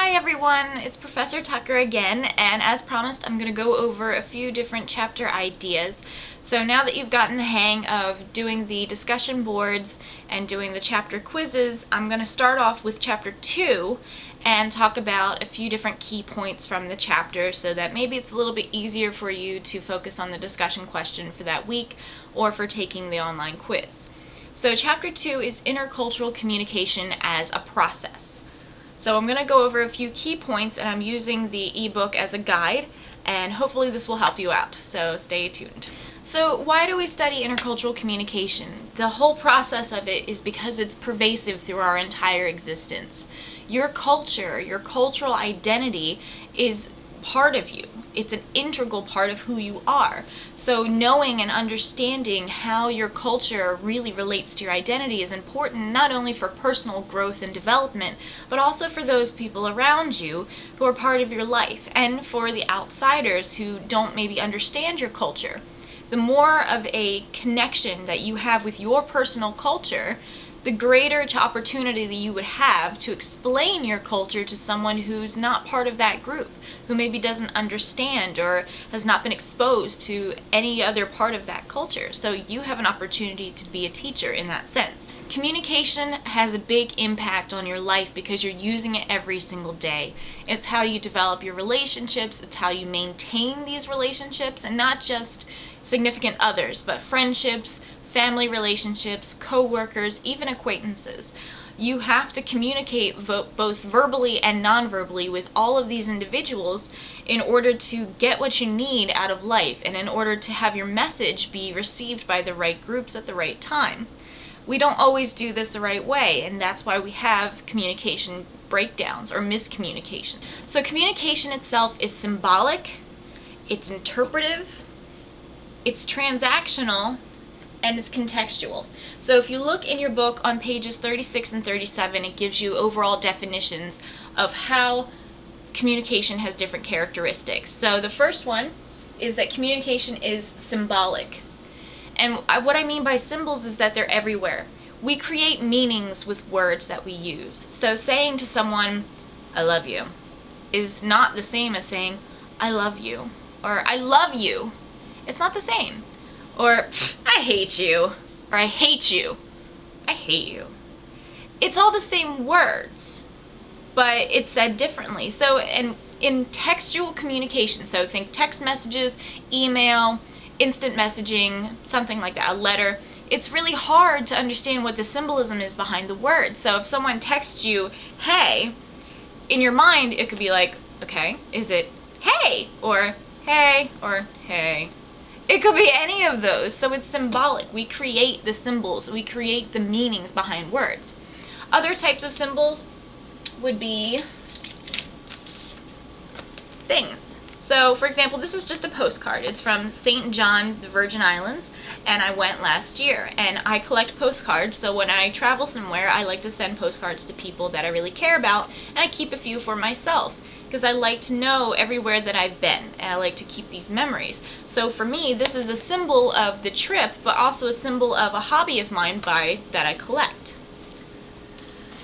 Hi everyone, it's Professor Tucker again, and as promised I'm going to go over a few different chapter ideas. So now that you've gotten the hang of doing the discussion boards and doing the chapter quizzes, I'm going to start off with chapter 2 and talk about a few different key points from the chapter so that maybe it's a little bit easier for you to focus on the discussion question for that week or for taking the online quiz. So chapter 2 is Intercultural Communication as a Process. So I'm going to go over a few key points, and I'm using the ebook as a guide, and hopefully this will help you out, so stay tuned. So why do we study intercultural communication? The whole process of it is because it's pervasive through our entire existence. Your culture, your cultural identity is part of you. It's an integral part of who you are. So knowing and understanding how your culture really relates to your identity is important, not only for personal growth and development, but also for those people around you who are part of your life, and for the outsiders who don't maybe understand your culture. The more of a connection that you have with your personal culture, the greater opportunity that you would have to explain your culture to someone who's not part of that group, who maybe doesn't understand or has not been exposed to any other part of that culture. So you have an opportunity to be a teacher in that sense. Communication has a big impact on your life because you're using it every single day. It's how you develop your relationships, it's how you maintain these relationships, and not just significant others, but friendships, family relationships, co-workers, even acquaintances. You have to communicate both verbally and non-verbally with all of these individuals in order to get what you need out of life, and in order to have your message be received by the right groups at the right time. We don't always do this the right way, and that's why we have communication breakdowns or miscommunication. So communication itself is symbolic, it's interpretive, it's transactional, and it's contextual. So if you look in your book on pages 36 and 37, it gives you overall definitions of how communication has different characteristics. So the first one is that communication is symbolic. And what I mean by symbols is that they're everywhere. We create meanings with words that we use. So saying to someone, "I love you," is not the same as saying, "I love you," or "I love you." It's not the same. Or, "I hate you," or "I hate you," "I hate you." It's all the same words, but it's said differently. So in textual communication, so think text messages, email, instant messaging, something like that, a letter, it's really hard to understand what the symbolism is behind the words. So if someone texts you, "Hey," in your mind it could be like, okay, is it "hey," or "hey," or "hey"? It could be any of those, so it's symbolic. We create the symbols, we create the meanings behind words. Other types of symbols would be things. So, for example, this is just a postcard. It's from St. John, the Virgin Islands, and I went last year. And I collect postcards, so when I travel somewhere, I like to send postcards to people that I really care about, and I keep a few for myself, because I like to know everywhere that I've been, and I like to keep these memories. So for me, this is a symbol of the trip, but also a symbol of a hobby of mine that I collect.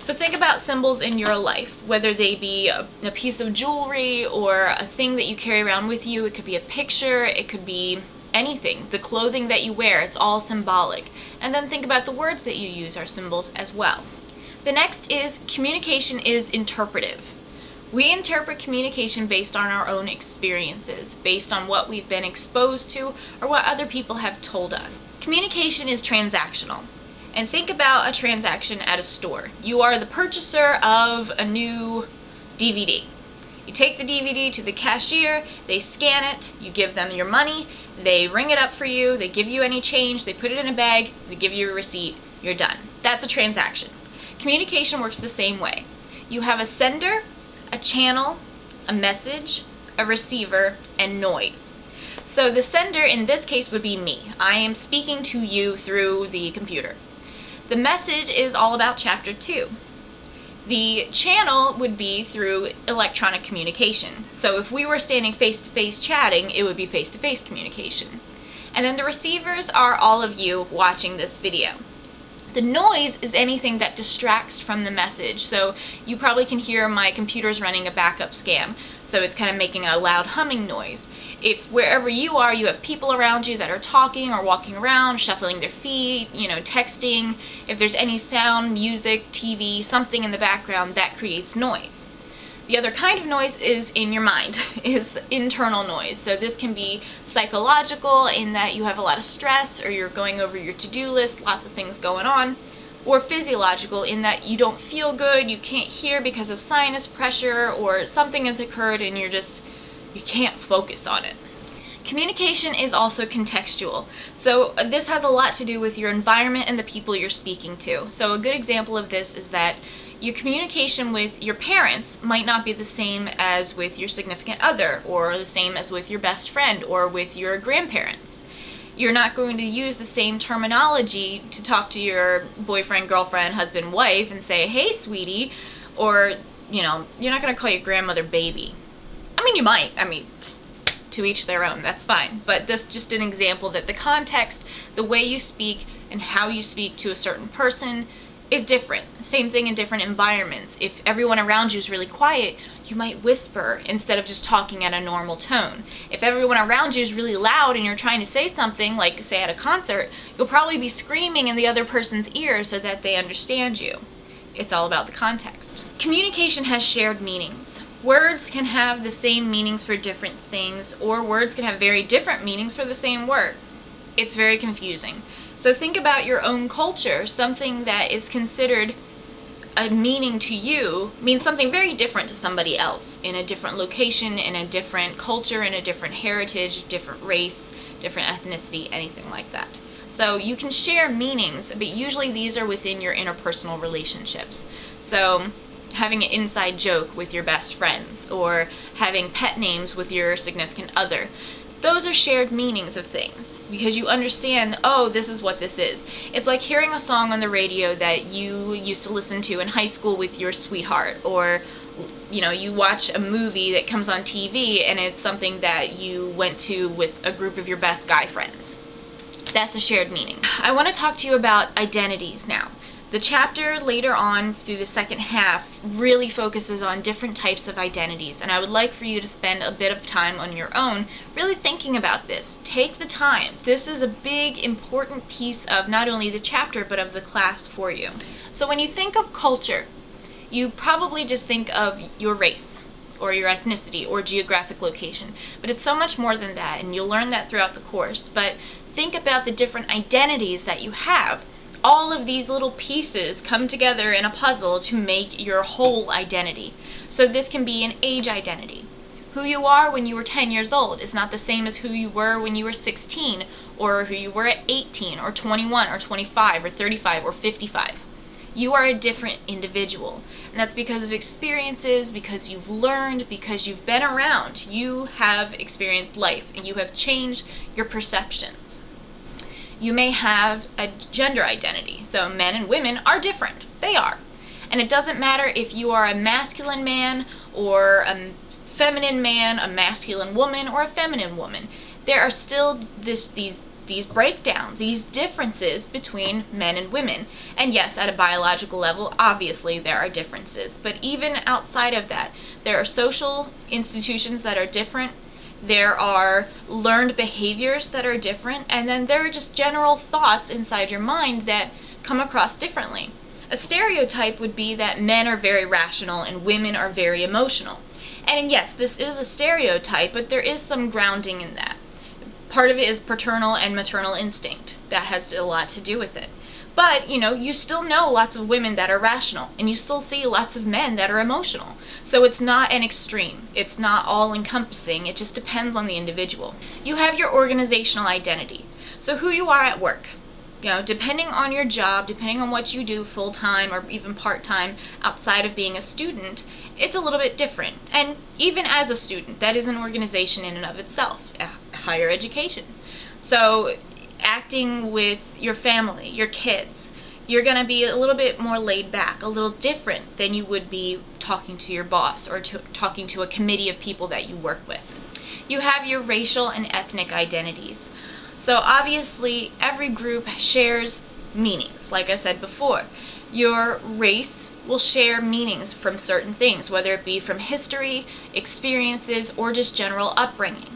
So think about symbols in your life, whether they be a piece of jewelry or a thing that you carry around with you. It could be a picture, it could be anything. The clothing that you wear, it's all symbolic. And then think about the words that you use are symbols as well. The next is communication is interpretive. We interpret communication based on our own experiences, based on what we've been exposed to or what other people have told us. Communication is transactional. And think about a transaction at a store. You are the purchaser of a new DVD. You take the DVD to the cashier, they scan it, you give them your money, they ring it up for you, they give you any change, they put it in a bag, they give you a receipt, you're done. That's a transaction. Communication works the same way. You have a sender, a channel, a message, a receiver, and noise. So the sender in this case would be me. I am speaking to you through the computer. The message is all about chapter 2. The channel would be through electronic communication. So if we were standing face-to-face chatting, it would be face-to-face communication. And then the receivers are all of you watching this video. The noise is anything that distracts from the message. So you probably can hear my computer's running a backup scan, so it's kind of making a loud humming noise. If wherever you are, you have people around you that are talking or walking around, shuffling their feet, texting, if there's any sound, music, TV, something in the background, that creates noise. The other kind of noise is in your mind, is internal noise. So this can be psychological in that you have a lot of stress or you're going over your to-do list, lots of things going on, or physiological in that you don't feel good, you can't hear because of sinus pressure or something has occurred and you can't focus on it. Communication is also contextual. So this has a lot to do with your environment and the people you're speaking to. So a good example of this is that your communication with your parents might not be the same as with your significant other, or the same as with your best friend, or with your grandparents. You're not going to use the same terminology to talk to your boyfriend, girlfriend, husband, wife and say, "Hey, sweetie," or, you're not going to call your grandmother baby. I mean, you might. To each their own, that's fine. But this is just an example that the context, the way you speak, and how you speak to a certain person is different. Same thing in different environments. If everyone around you is really quiet, you might whisper instead of just talking at a normal tone. If everyone around you is really loud and you're trying to say something, like say at a concert, you'll probably be screaming in the other person's ear so that they understand you. It's all about the context. Communication has shared meanings. Words can have the same meanings for different things, or words can have very different meanings for the same word. It's very confusing. So think about your own culture. Something that is considered a meaning to you means something very different to somebody else in a different location, in a different culture, in a different heritage, different race, different ethnicity, anything like that. So you can share meanings, but usually these are within your interpersonal relationships. So having an inside joke with your best friends, or having pet names with your significant other. Those are shared meanings of things, because you understand, oh, this is what this is. It's like hearing a song on the radio that you used to listen to in high school with your sweetheart, or you watch a movie that comes on TV and it's something that you went to with a group of your best guy friends. That's a shared meaning. I want to talk to you about identities now. The chapter later on through the second half really focuses on different types of identities, and I would like for you to spend a bit of time on your own really thinking about this. Take the time. This is a big, important piece of not only the chapter but of the class for you. So when you think of culture, you probably just think of your race or your ethnicity or geographic location, but it's so much more than that, and you'll learn that throughout the course. But think about the different identities that you have. All of these little pieces come together in a puzzle to make your whole identity. So this can be an age identity. Who you are when you were 10 years old is not the same as who you were when you were 16, or who you were at 18, or 21, or 25, or 35, or 55. You are a different individual. And that's because of experiences, because you've learned, because you've been around. You have experienced life, and you have changed your perceptions. You may have a gender identity. So men and women are different. They are. And it doesn't matter if you are a masculine man or a feminine man, a masculine woman, or a feminine woman. There are still these breakdowns, these differences between men and women. And yes, at a biological level, obviously there are differences. But even outside of that, there are social institutions that are different. There are learned behaviors that are different, and then there are just general thoughts inside your mind that come across differently. A stereotype would be that men are very rational and women are very emotional. And yes, this is a stereotype, but there is some grounding in that. Part of it is paternal and maternal instinct. That has a lot to do with it. But, you still know lots of women that are rational, and you still see lots of men that are emotional. So it's not an extreme. It's not all-encompassing. It just depends on the individual. You have your organizational identity. So who you are at work. Depending on your job, depending on what you do full-time or even part-time outside of being a student, it's a little bit different. And even as a student, that is an organization in and of itself, higher education. So acting with your family, your kids, you're going to be a little bit more laid back, a little different than you would be talking to your boss or talking to a committee of people that you work with. You have your racial and ethnic identities. So obviously every group shares meanings. Like I said before, your race will share meanings from certain things, whether it be from history, experiences, or just general upbringing.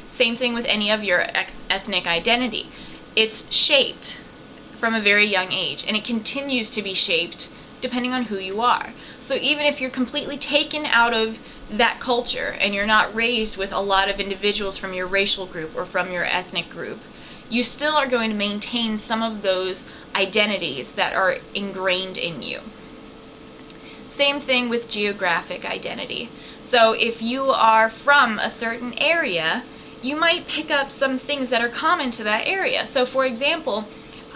Same thing with any of your ethnic identity. It's shaped from a very young age, and it continues to be shaped depending on who you are. So even if you're completely taken out of that culture and you're not raised with a lot of individuals from your racial group or from your ethnic group, you still are going to maintain some of those identities that are ingrained in you. Same thing with geographic identity. So if you are from a certain area, you might pick up some things that are common to that area. So for example,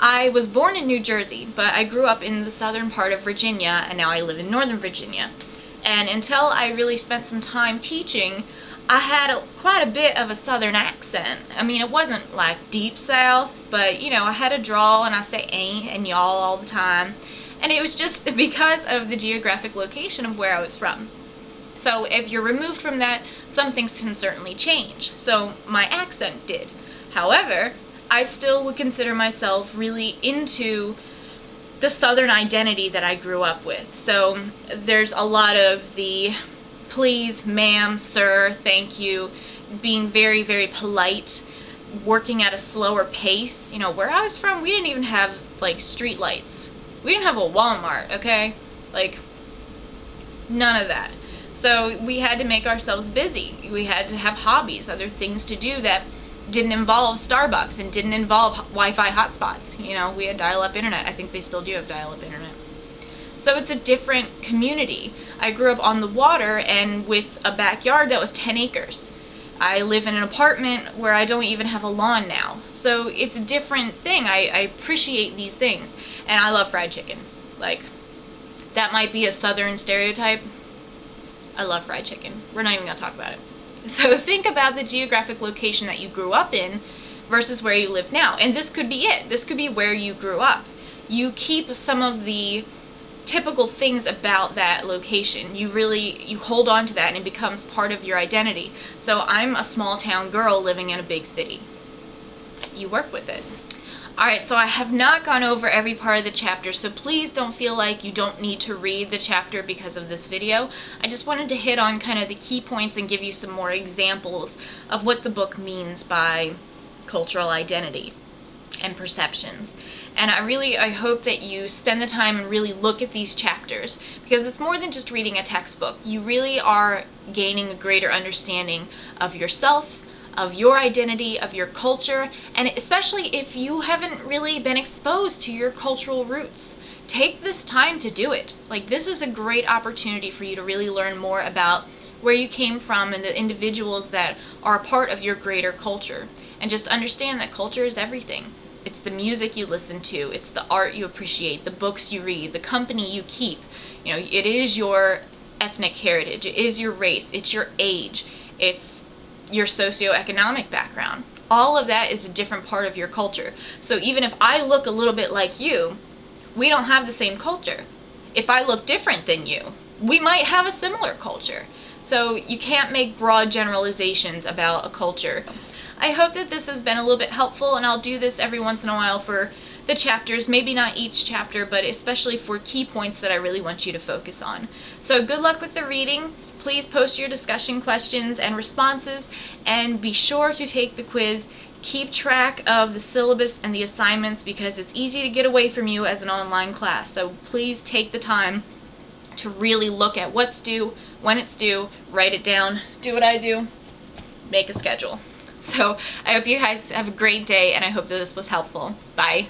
I was born in New Jersey, but I grew up in the southern part of Virginia, and now I live in Northern Virginia. And until I really spent some time teaching, I had quite a bit of a southern accent. I mean, it wasn't like deep south, but you know, I had a drawl and I say ain't and y'all all the time. And it was just because of the geographic location of where I was from. So if you're removed from that, some things can certainly change. So my accent did. However, I still would consider myself really into the southern identity that I grew up with. So there's a lot of the please, ma'am, sir, thank you, being very, very polite, working at a slower pace. You know, where I was from, we didn't even have like street lights. We didn't have a Walmart, okay? Like, none of that. So we had to make ourselves busy. We had to have hobbies, other things to do that didn't involve Starbucks and didn't involve Wi-Fi hotspots. You know, we had dial-up internet. I think they still do have dial-up internet. So it's a different community. I grew up on the water and with a backyard that was 10 acres. I live in an apartment where I don't even have a lawn now. So it's a different thing. I appreciate these things. And I love fried chicken. Like, that might be a southern stereotype. I love fried chicken. We're not even going to talk about it. So think about the geographic location that you grew up in versus where you live now. And this could be it. This could be where you grew up. You keep some of the typical things about that location. You hold on to that and it becomes part of your identity. So I'm a small town girl living in a big city. You work with it. Alright, so I have not gone over every part of the chapter, so please don't feel like you don't need to read the chapter because of this video. I just wanted to hit on kind of the key points and give you some more examples of what the book means by cultural identity and perceptions. And I hope that you spend the time and really look at these chapters, because it's more than just reading a textbook. You really are gaining a greater understanding of yourself, of your identity, of your culture, and especially if you haven't really been exposed to your cultural roots. Take this time to do it. Like, this is a great opportunity for you to really learn more about where you came from and the individuals that are a part of your greater culture. And just understand that culture is everything. It's the music you listen to, it's the art you appreciate, the books you read, the company you keep. You know, it is your ethnic heritage, it is your race, it's your age, it's your socioeconomic background. All of that is a different part of your culture. So even if I look a little bit like you, we don't have the same culture. If I look different than you, we might have a similar culture. So you can't make broad generalizations about a culture. I hope that this has been a little bit helpful, and I'll do this every once in a while for the chapters, maybe not each chapter, but especially for key points that I really want you to focus on. So good luck with the reading. Please post your discussion questions and responses, and be sure to take the quiz. Keep track of the syllabus and the assignments, because it's easy to get away from you as an online class. So please take the time to really look at what's due, when it's due, write it down, do what I do, make a schedule. So I hope you guys have a great day, and I hope that this was helpful. Bye.